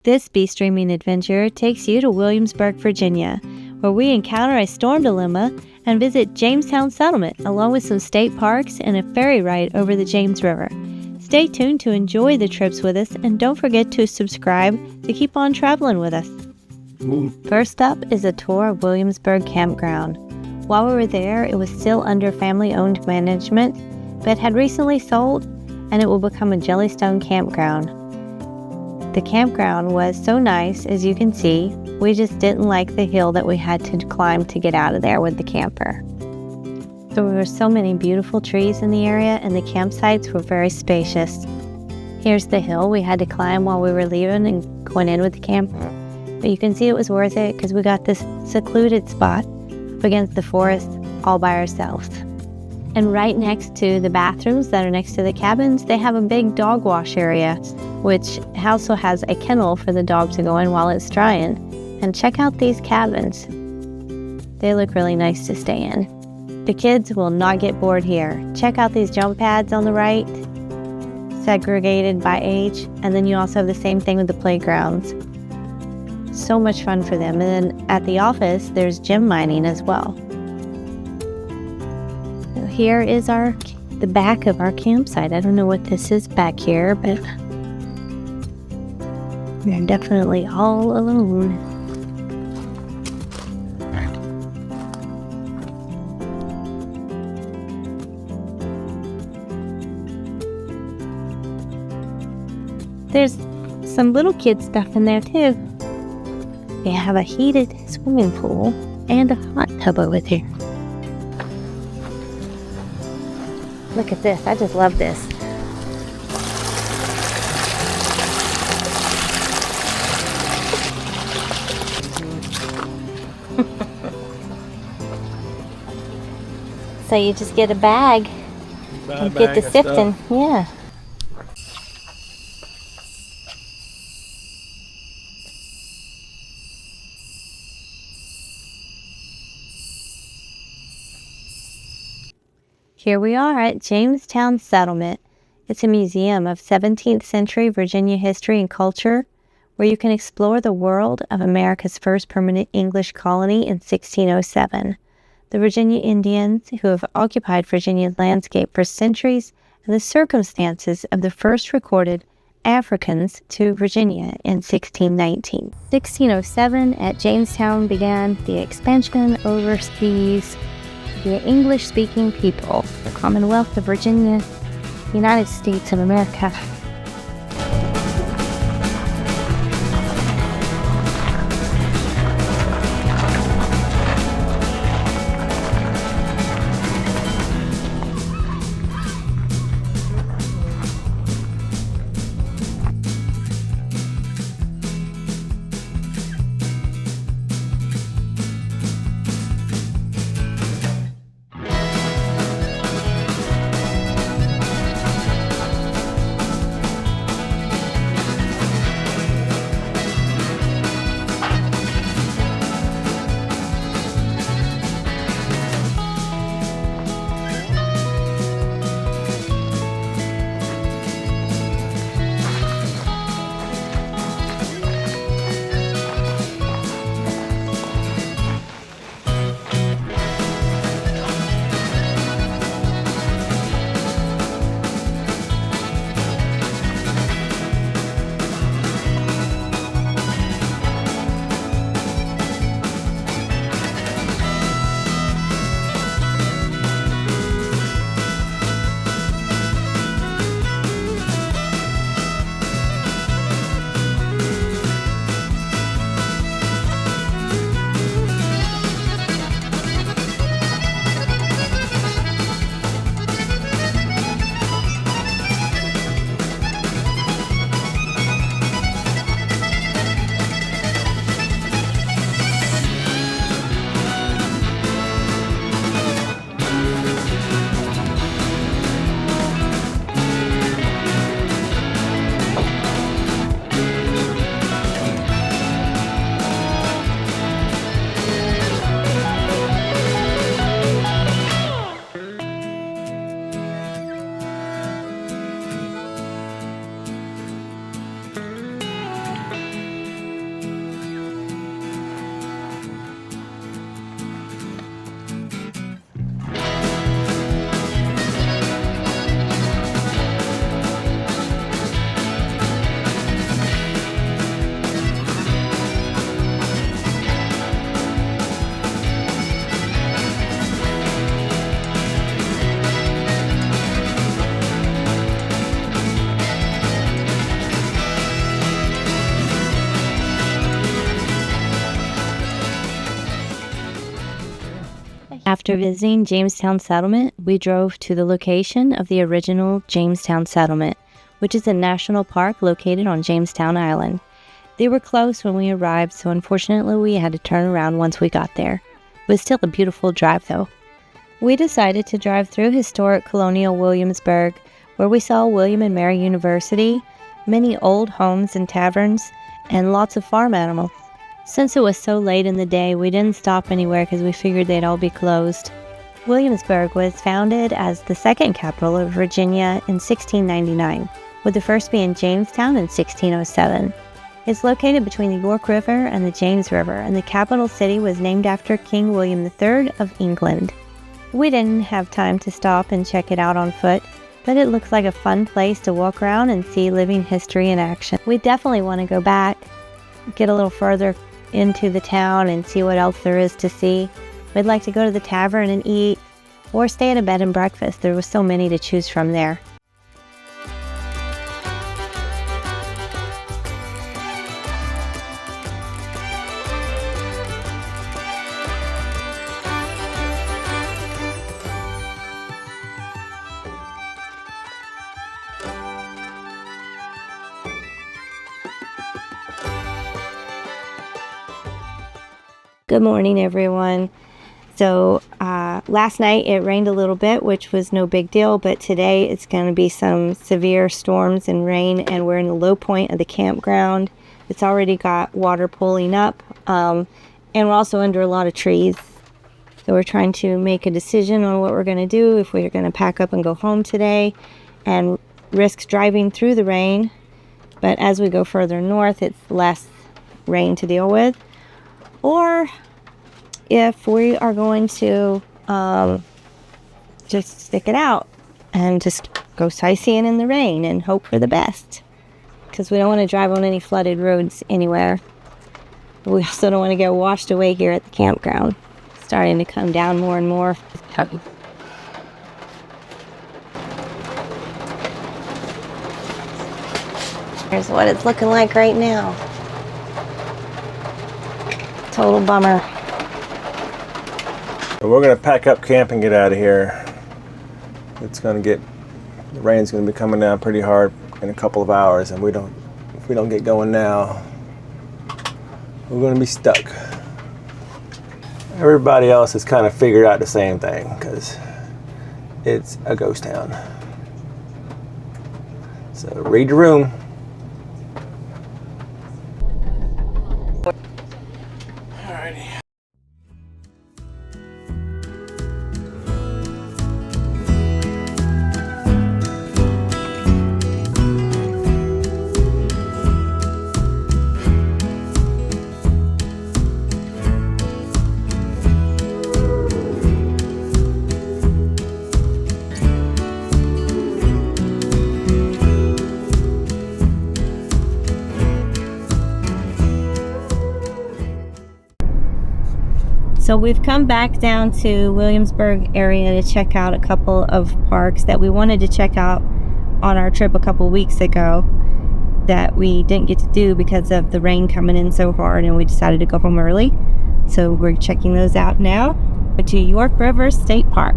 This bee streaming adventure takes you to Williamsburg, Virginia, where we encounter a storm dilemma and visit Jamestown Settlement, along with some state parks and a ferry ride over the James River. Stay tuned to enjoy the trips with us, and don't forget to subscribe to keep on traveling with us. First up is a tour of Williamsburg Campground. While we were there, it was still under family-owned management, but had recently sold, and it will become a Jellystone campground. The campground was so nice, as you can see. We just didn't like the hill that we had to climb to get out of there with the camper. There were so many beautiful trees in the area, and the campsites were very spacious. Here's the hill we had to climb while we were leaving and going in with the camper. But you can see it was worth it because we got this secluded spot up against the forest all by ourselves. And right next to the bathrooms that are next to the cabins, they have a big dog wash area, which also has a kennel for the dog to go in while it's drying. And check out these cabins. They look really nice to stay in. The kids will not get bored here. Check out these jump pads on the right, segregated by age, and then you also have the same thing with the playgrounds. So much fun for them. And then at the office, there's gem mining as well. So here is the back of our campsite. I don't know what this is back here, but we're definitely all alone. There's some little kid stuff in there too. They have a heated swimming pool and a hot tub over there. Look at this. I just love this. So you just get a bag and get the sifting. Yeah. Here we are at Jamestown Settlement. It's a museum of 17th century Virginia history and culture, where you can explore the world of America's first permanent English colony in 1607, the Virginia Indians who have occupied Virginia's landscape for centuries, and the circumstances of the first recorded Africans to Virginia in 1619. 1607 at Jamestown began the expansion overseas. The English-speaking people, the Commonwealth of Virginia, United States of America. After visiting Jamestown Settlement, we drove to the location of the original Jamestown Settlement, which is a national park located on Jamestown Island. They were closed when we arrived, so unfortunately we had to turn around once we got there. It was still a beautiful drive though. We decided to drive through historic Colonial Williamsburg, where we saw William and Mary University, many old homes and taverns, and lots of farm animals. Since it was so late in the day, we didn't stop anywhere because we figured they'd all be closed. Williamsburg was founded as the second capital of Virginia in 1699, with the first being Jamestown in 1607. It's located between the York River and the James River, and the capital city was named after King William III of England. We didn't have time to stop and check it out on foot, but it looks like a fun place to walk around and see living history in action. We definitely want to go back, get a little further into the town and see what else there is to see. We'd like to go to the tavern and eat, or stay at a bed and breakfast. There was so many to choose from there. Good morning, everyone. So last night it rained a little bit, which was no big deal, but today it's going to be some severe storms and rain, and we're in the low point of the campground. It's already got water pooling up, and we're also under a lot of trees. So we're trying to make a decision on what we're going to do, if we're going to pack up and go home today and risk driving through the rain. But as we go further north, it's less rain to deal with. Or if we are going to just stick it out and just go sightseeing in the rain and hope for the best, because we don't want to drive on any flooded roads anywhere. We also don't want to get washed away here at the campground. It's starting to come down more and more. Here's what it's looking like right now. Total bummer. We're gonna pack up camp and get out of here. The rain's gonna be coming down pretty hard in a couple of hours, and if we don't get going now, we're gonna be stuck. Everybody else has kind of figured out the same thing, because it's a ghost town. So read your room. So we've come back down to Williamsburg area to check out a couple of parks that we wanted to check out on our trip a couple weeks ago that we didn't get to do because of the rain coming in so hard, and we decided to go home early. So we're checking those out now. To York River State Park.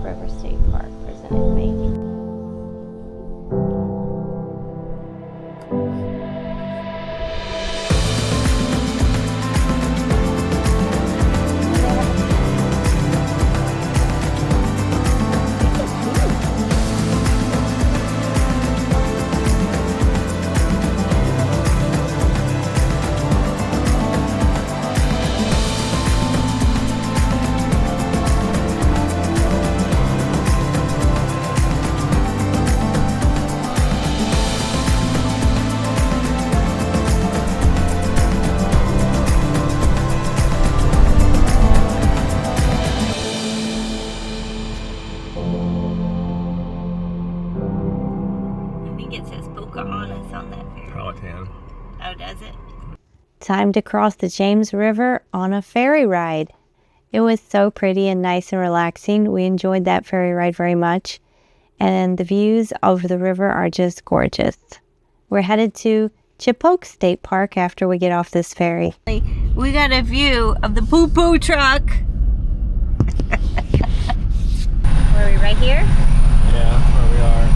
River State Park presented me. It says Pocahontas on that ferry. Powhatan. Oh, does it? Time to cross the James River on a ferry ride. It was so pretty and nice and relaxing. We enjoyed that ferry ride very much. And the views over the river are just gorgeous. We're headed to Chippokes State Park after we get off this ferry. We got a view of the poo-poo truck. Were we right here? Yeah, where we are.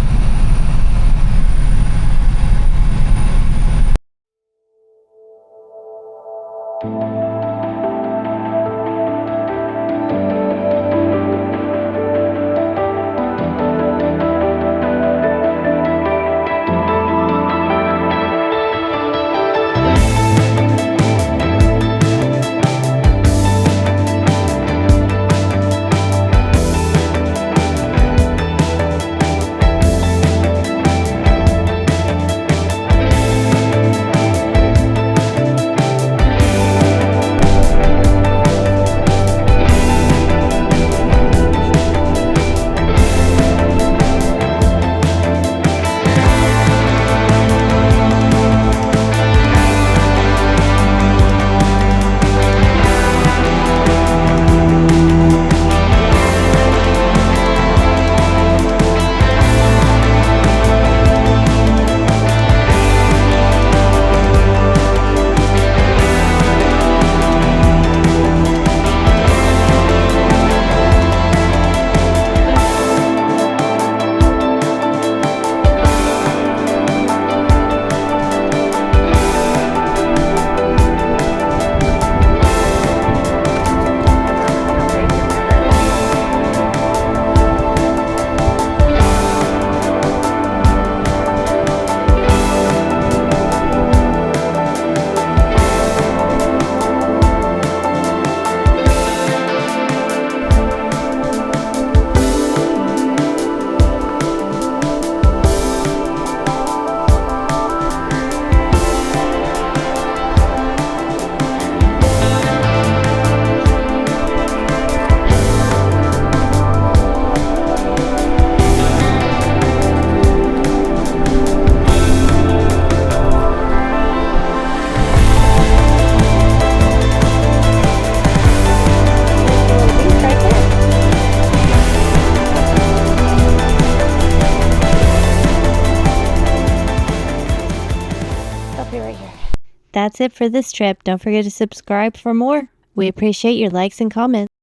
That's it for this trip. Don't forget to subscribe for more. We appreciate your likes and comments.